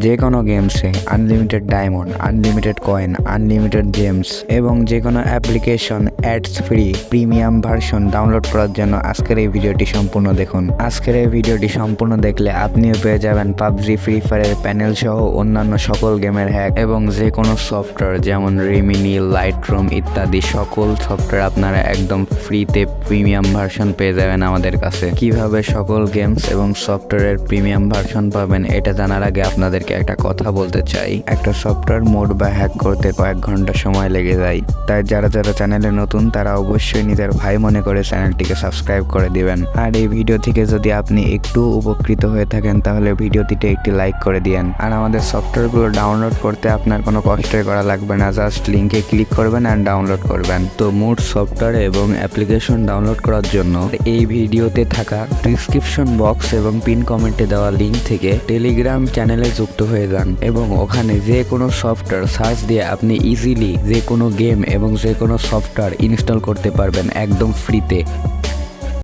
যে কোনো গেমসে unlimited diamond, unlimited coin, unlimited James এবং যে কোনো application ads free premium version download করার জন্য আজকের এই ভিডিওটি সম্পূর্ণ দেখুন। আজকের এই ভিডিওটি সম্পূর্ণ দেখলে আপনিও পেয়ে যাবেন পাবজি, ফ্রি ফায়ারের প্যানেল সহ অন্যান্য সকল গেমের হ্যাক এবং যে কোনো সফটওয়্যার যেমন রিমিনি, লাইটরুম ইত্যাদি সকল সফটওয়্যার আপনারা একদম ফ্রিতে প্রিমিয়াম ভার্সন পেয়ে যাবেন আমাদের কাছে। কিভাবে সকল গেমস এবং সফটওয়্যারের প্রিমিয়াম ভার্সন পাবেন এটা জানার আগে আপনাদেরকে একটা কথা বলতে চাই। একটা সফটওয়্যার মোড বা হ্যাক করতে কয়েক ঘন্টা সময় লেগে যায়, তাই যারা যারা চ্যানেলে নতুন তারা অবশ্যই নিজের ভাই মনে করে চ্যানেলটিকে সাবস্ক্রাইব করে দিবেন। আর এই ভিডিও থেকে যদি আপনি একটু উপকৃত হয়ে থাকেন তাহলে ভিডিওটিতে একটি লাইক করে দিয়েন। আর আমাদের সফটওয়্যারগুলো ডাউনলোড করতে আপনার কোনো কষ্টই করা লাগবে না, জাস্ট লিঙ্কে ক্লিক করবেন আর ডাউনলোড করবেন। তো মোড সফটওয়্যার এবং অ্যাপ্লিকেশন ডাউনলোড করার জন্য এই ভিডিওতে থাকা ডিসক্রিপশন বক্স এবং পিন কমেন্টে দেওয়া লিঙ্ক থেকে টেলিগ্রাম চ্যানেলে যুক্ত হয়ে যান এবং ওখানে যে কোনো সফটওয়্যার সার্চ দিয়ে আপনি ইজিলি যে কোনো গেম এবং যে কোনো সফটওয়্যার ইনস্টল করতে পারবেন একদম ফ্রিতে।